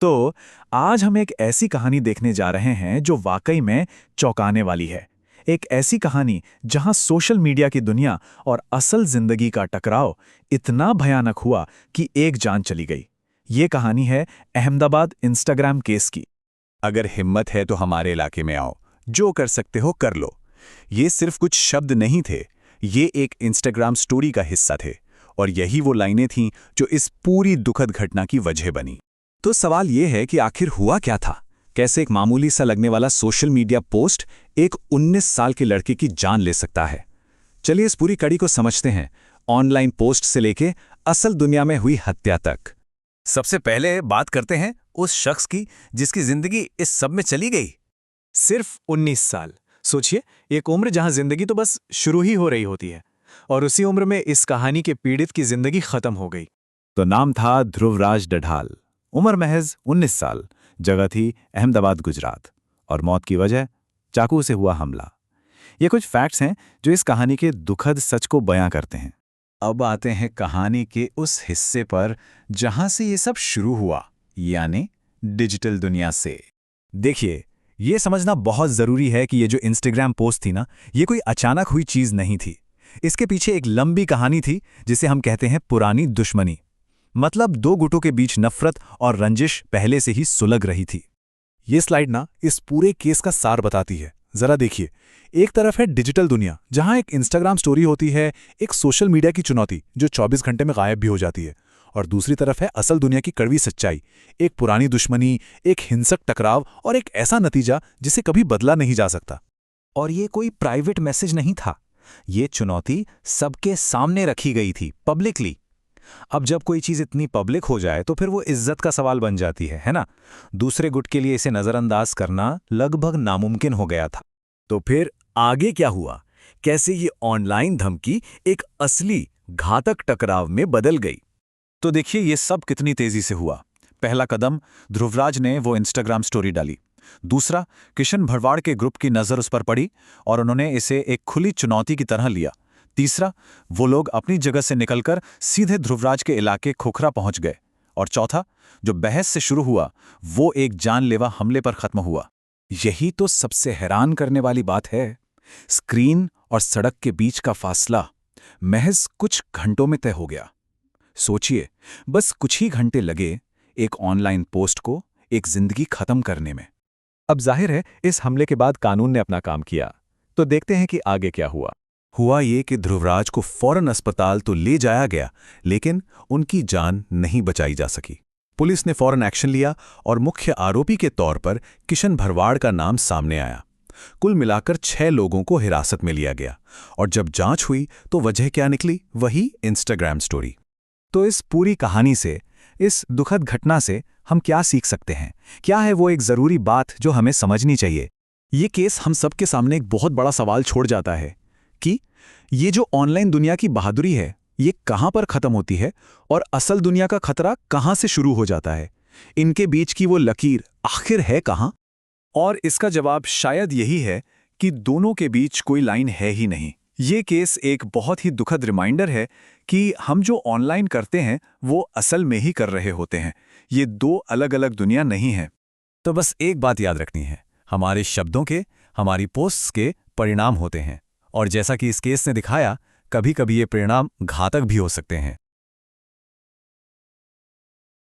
तो आज हम एक ऐसी कहानी देखने जा रहे हैं जो वाकई में चौंकाने वाली है। एक ऐसी कहानी जहां सोशल मीडिया की दुनिया और असल जिंदगी का टकराव इतना भयानक हुआ कि एक जान चली गई। ये कहानी है अहमदाबाद इंस्टाग्राम केस की। अगर हिम्मत है तो हमारे इलाके में आओ, जो कर सकते हो कर लो। ये सिर्फ कुछ शब्द नहीं थे, ये एक इंस्टाग्राम स्टोरी का हिस्सा थे, और यही वो लाइनें थीं जो इस पूरी दुखद घटना की वजह बनी। तो सवाल ये है कि आखिर हुआ क्या था? कैसे एक मामूली सा लगने वाला सोशल मीडिया पोस्ट एक 19 साल के लड़के की जान ले सकता है? चलिए इस पूरी कड़ी को समझते हैं, ऑनलाइन पोस्ट से लेके असल दुनिया में हुई हत्या तक। सबसे पहले बात करते हैं उस शख्स की जिसकी जिंदगी इस सब में चली गई। सिर्फ 19 साल। सोचिए, एक उम्र जहां जिंदगी तो बस शुरू ही हो रही होती है, और उसी उम्र में इस कहानी के पीड़ित की जिंदगी खत्म हो गई। तो नाम था ध्रुवराज डढाल, उम्र महज 19 साल, जगह थी अहमदाबाद गुजरात, और मौत की वजह चाकू से हुआ हमला। ये कुछ फैक्ट्स हैं जो इस कहानी के दुखद सच को बयां करते हैं। अब आते हैं कहानी के उस हिस्से पर जहां से ये सब शुरू हुआ, यानी डिजिटल दुनिया से। देखिए, ये समझना बहुत जरूरी है कि ये जो इंस्टाग्राम पोस्ट थी ना, ये कोई अचानक हुई चीज नहीं थी। इसके पीछे एक लंबी कहानी थी जिसे हम कहते हैं पुरानी दुश्मनी। मतलब दो गुटों के बीच नफरत और रंजिश पहले से ही सुलग रही थी। ये स्लाइड ना इस पूरे केस का सार बताती है। जरा देखिए, एक तरफ है डिजिटल दुनिया जहां एक इंस्टाग्राम स्टोरी होती है, एक सोशल मीडिया की चुनौती जो 24 घंटे में गायब भी हो जाती है, और दूसरी तरफ है असल दुनिया की कड़वी सच्चाई, एक पुरानी दुश्मनी, एक हिंसक टकराव और एक ऐसा नतीजा जिसे कभी बदला नहीं जा सकता। और ये कोई प्राइवेट मैसेज नहीं था, ये चुनौती सबके सामने रखी गई थी, पब्लिकली। अब जब कोई चीज इतनी पब्लिक हो जाए तो फिर वो इज्जत का सवाल बन जाती है ना? दूसरे गुट के लिए इसे नजरअंदाज करना लगभग नामुमकिन हो गया था। तो फिर आगे क्या हुआ? कैसे ये ऑनलाइन धमकी एक असली घातक टकराव में बदल गई? तो देखिए ये सब कितनी तेजी से हुआ। पहला कदम, ध्रुवराज ने वो इंस्टाग्राम स्टोरी डाली। दूसरा, किशन भरवाड़ के ग्रुप की नज़र उस पर पड़ी और उन्होंने इसे एक खुली चुनौती की तरह लिया। तीसरा, वो लोग अपनी जगह से निकलकर सीधे ध्रुवराज के इलाके खोखरा पहुंच गए। और चौथा, जो बहस से शुरू हुआ वो एक जानलेवा हमले पर खत्म हुआ। यही तो सबसे हैरान करने वाली बात है। स्क्रीन और सड़क के बीच का फासला महज कुछ घंटों में तय हो गया। सोचिए, बस कुछ ही घंटे लगे एक ऑनलाइन पोस्ट को एक जिंदगी खत्म करने में। अब जाहिर है इस हमले के बाद कानून ने अपना काम किया। तो देखते हैं कि आगे क्या हुआ। हुआ ये कि ध्रुवराज को फौरन अस्पताल तो ले जाया गया, लेकिन उनकी जान नहीं बचाई जा सकी। पुलिस ने फौरन एक्शन लिया और मुख्य आरोपी के तौर पर किशन भरवाड़ का नाम सामने आया। कुल मिलाकर 6 लोगों को हिरासत में लिया गया, और जब जांच हुई तो वजह क्या निकली? वही इंस्टाग्राम स्टोरी। तो इस पूरी कहानी से, इस दुखद घटना से हम क्या सीख सकते हैं? क्या है वो एक जरूरी बात जो हमें समझनी चाहिए? ये केस हम सबके सामने एक बहुत बड़ा सवाल छोड़ जाता है कि ये जो ऑनलाइन दुनिया की बहादुरी है, ये कहां पर खत्म होती है और असल दुनिया का खतरा कहां से शुरू हो जाता है? इनके बीच की वो लकीर आखिर है कहां? और इसका जवाब शायद यही है कि दोनों के बीच कोई लाइन है ही नहीं। ये केस एक बहुत ही दुखद रिमाइंडर है कि हम जो ऑनलाइन करते हैं वो असल में ही कर रहे होते हैं। ये दो अलग अलग दुनिया नहीं है। तो बस एक बात याद रखनी है, हमारे शब्दों के, हमारी पोस्ट्स के परिणाम होते हैं, और जैसा कि इस केस ने दिखाया, कभी-कभी ये परिणाम घातक भी हो सकते हैं।